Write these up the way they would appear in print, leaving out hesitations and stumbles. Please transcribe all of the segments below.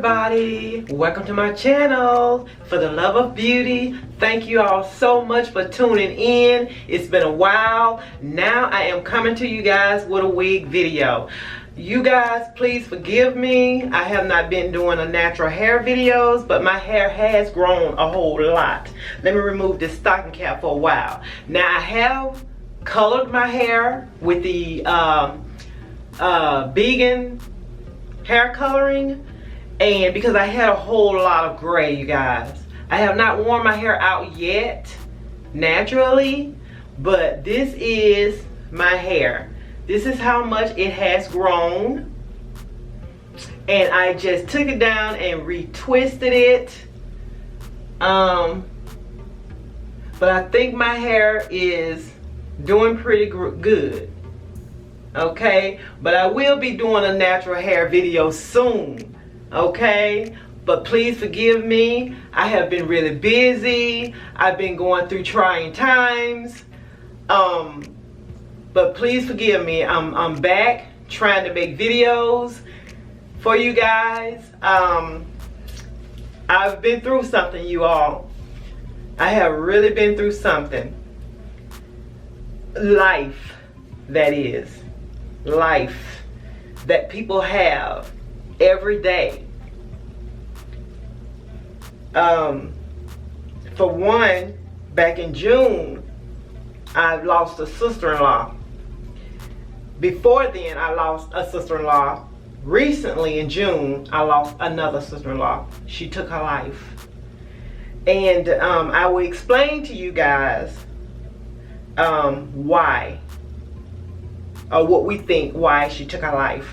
everybody, welcome to my channel. For the love of beauty, thank you all so much for tuning in. It's been a while. Now I am coming to you guys with a wig video. You guys, please forgive me. I have not been doing a natural hair videos, but my hair has grown a whole lot. Let me remove this stocking cap for a while. Now I have colored my hair with the vegan hair coloring, and because I had a whole lot of gray, you guys. I have not worn my hair out yet naturally, but this is my hair. This is how much it has grown, and I just took it down and retwisted it. But I think my hair is doing pretty good. Okay, but I will be doing a natural hair video soon. Okay, but please forgive me. I have been really busy. I've been going through trying times. But please forgive me. I'm back trying to make videos for you guys. I've been through something, you all. I have really been through something. Life, that is. Life that people have every day. For one, back in June, I lost a sister-in-law. Before then, I lost a sister-in-law. Recently, in June, I lost another sister-in-law. She took her life. And I will explain to you guys why. Or what we think why she took her life.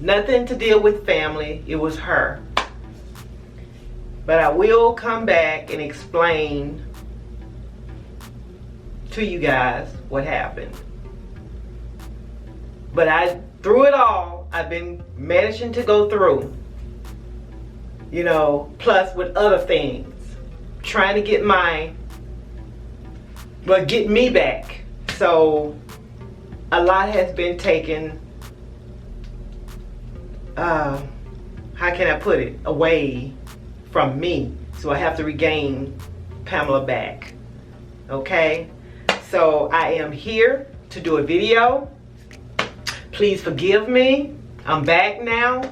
Nothing to deal with family. It was her. But I will come back and explain to you guys what happened. But through it all, I've been managing to go through. You know, plus with other things. Trying to get get me back. So a lot has been taken, how can I put it, away from me. So I have to regain Pamela back. Okay, so I am here to do a video. Please forgive me. I'm back now.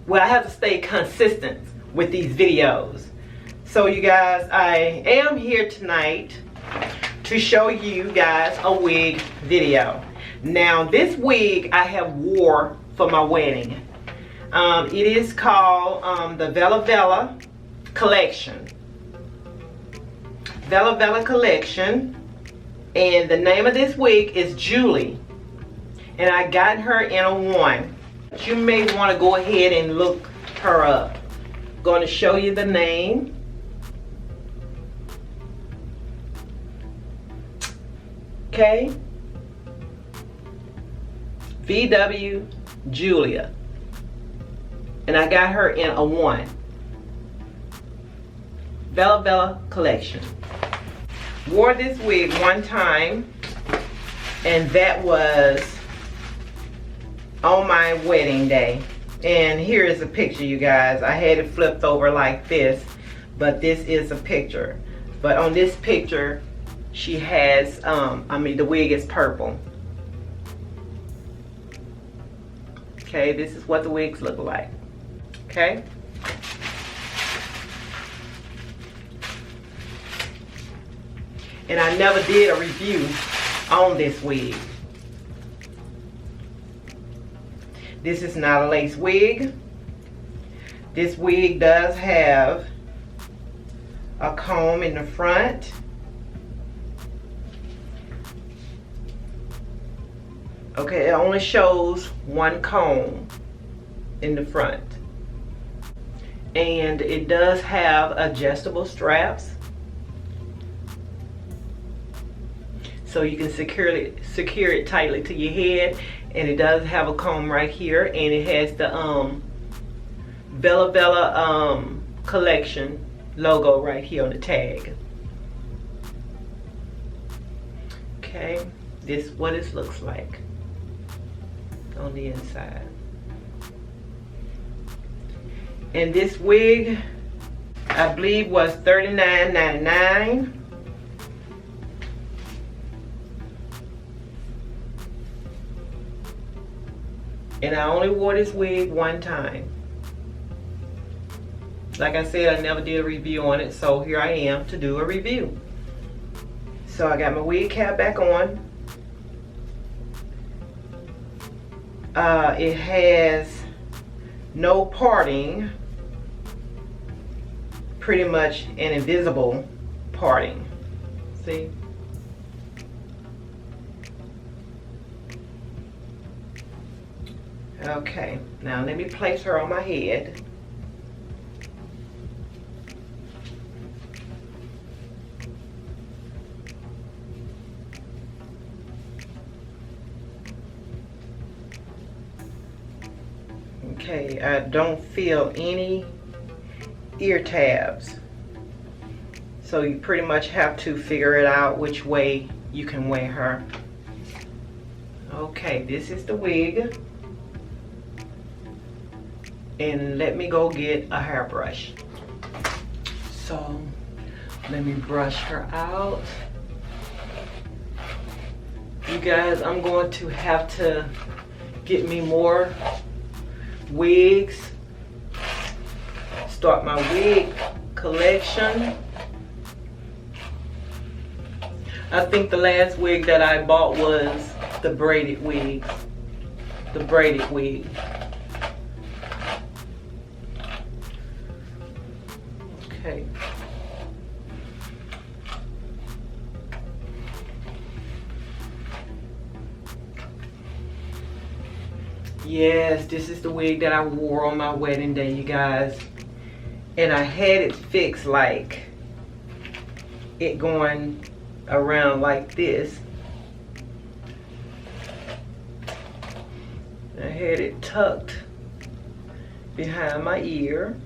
Well, I have to stay consistent with these videos. So you guys, I am here tonight to show you guys a wig video. Now this wig I have wore for my wedding. It is called the Vella Vella Collection. Vella Vella Collection. And the name of this wig is Julie. And I got her in a 1. You may want to go ahead and look her up. Going to show you the name. Okay, VW Julia, and I got her in a 1. Vella Vella Collection. Wore this wig one time, and that was on my wedding day. And here is a picture, you guys. I had it flipped over like this, but this is a picture. But on this picture, she has, the wig is purple. Okay, this is what the wigs look like. Okay. And I never did a review on this wig. This is not a lace wig. This wig does have a comb in the front. Okay, it only shows one comb in the front. And it does have adjustable straps. So you can secure it tightly to your head. And it does have a comb right here. And it has the Vella Vella Collection logo right here on the tag. Okay, this is what it looks like on the inside. And this wig, I believe, was $39.99. And I only wore this wig one time. Like I said, I never did a review on it, so here I am to do a review. So I got my wig cap back on. It has no parting, pretty much an invisible parting. See? Okay, now let me place her on my head. Okay, I don't feel any ear tabs. So you pretty much have to figure it out which way you can wear her. Okay, this is the wig. And let me go get a hairbrush. So let me brush her out. You guys, I'm going to have to get me more wigs. Start my wig collection. I think the last wig that I bought was the braided wig. The braided wig. Okay. Yes, this is the wig that I wore on my wedding day, you guys. And I had it fixed like it going around like this. I had it tucked behind my ear.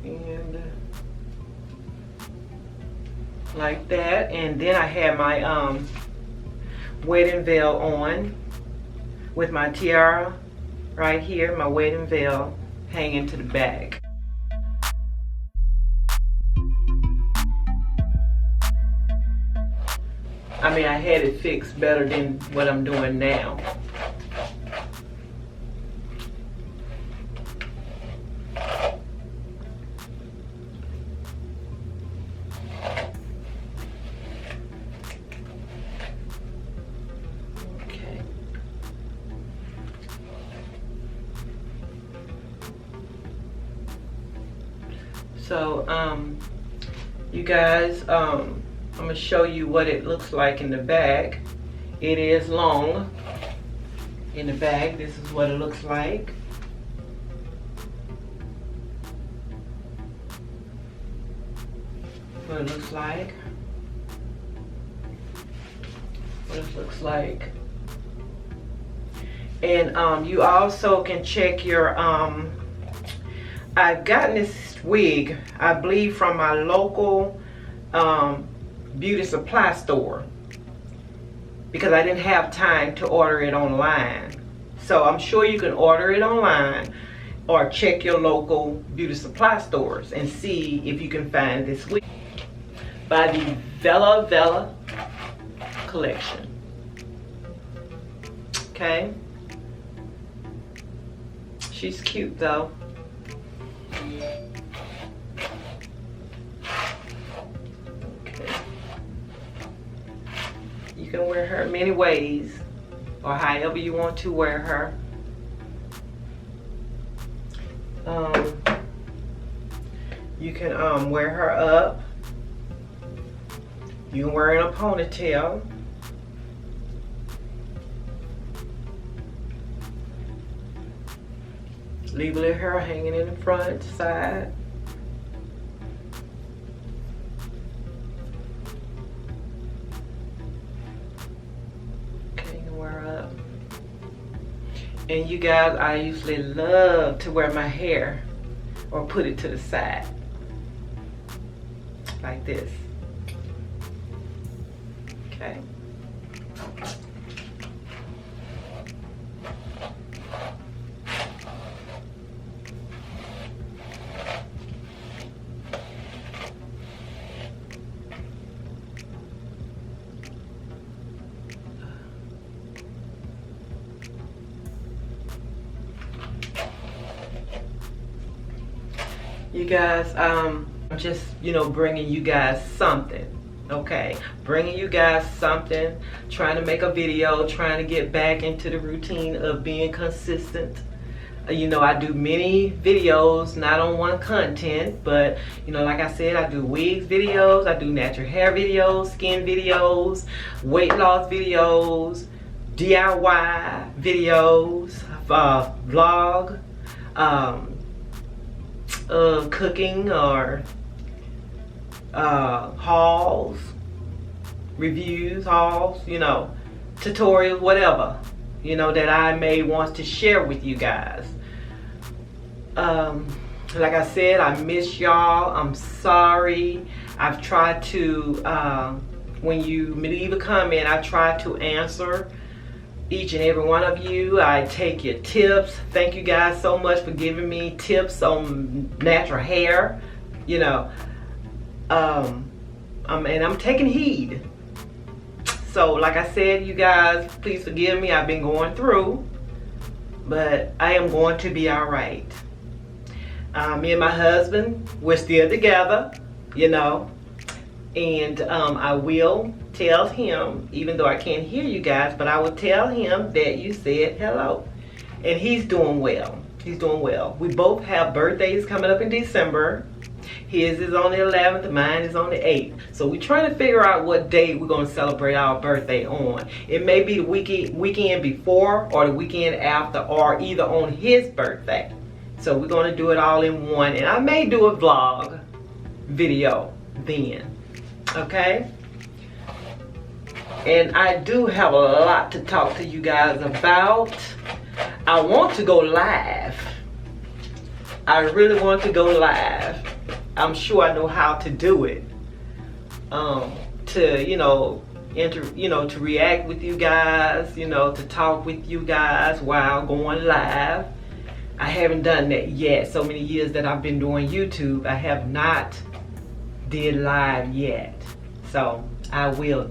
And like that. And then I had my wedding veil on with my tiara right here, my wedding veil hanging to the back. I mean, I had it fixed better than what I'm doing now. So, you guys, I'm gonna show you what it looks like in the back. It is long in the back. This is what it looks like. What it looks like. What it looks like. And you also can check your I've gotten this wig, I believe, from my local beauty supply store because I didn't have time to order it online. So I'm sure you can order it online or check your local beauty supply stores and see if you can find this wig by the Vella Vella Collection. Okay, she's cute though. Okay. You can wear her many ways or however you want to wear her. You can wear her up. You can wear her in a ponytail. Leave little hair hanging in the front, side. Okay, you can wear her up. And you guys, I usually love to wear my hair or put it to the side. Like this. Okay. You guys, I'm just, you know, bringing you guys something, okay? Bringing you guys something, trying to make a video, trying to get back into the routine of being consistent. You know, I do many videos, not on one content, but, you know, like I said, I do wigs videos, I do natural hair videos, skin videos, weight loss videos, DIY videos, vlog, cooking or hauls, reviews, hauls, you know, tutorials, whatever, you know, that I may want to share with you guys. Like I said, I miss y'all. I'm sorry. I've tried to, when you leave a comment, I try to answer each and every one of you. I take your tips. Thank you guys so much for giving me tips on natural hair, you know. And I'm taking heed. So like I said, you guys, please forgive me. I've been going through, but I am going to be all right. Me and my husband, we're still together, you know, and I will tell him, even though I can't hear you guys, but I will tell him that you said hello. And he's doing well. He's doing well. We both have birthdays coming up in December. His is on the 11th, mine is on the 8th. So we're trying to figure out what day we're going to celebrate our birthday on. It may be the weekend before or the weekend after, or either on his birthday. So we're going to do it all in one. And I may do a vlog video then. Okay? And I do have a lot to talk to you guys about. I want to go live. I really want to go live. I'm sure I know how to do it. To, you know, to react with you guys, you know, to talk with you guys while going live. I haven't done that yet. So many years that I've been doing YouTube, I have not did live yet. So I will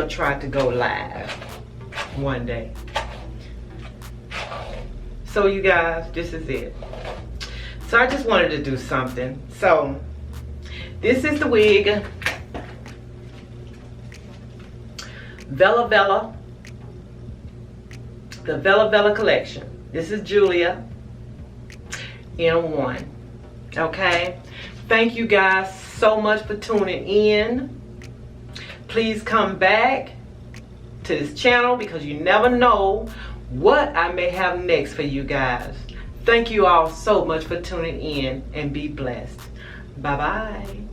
try to go live one day. So you guys, this is it. So I just wanted to do something. So this is the wig, Vella Vella, the Vella Vella Collection. This is Julia in one. Okay, thank you guys so much for tuning in. Please come back to this channel because you never know what I may have next for you guys. Thank you all so much for tuning in and be blessed. Bye bye.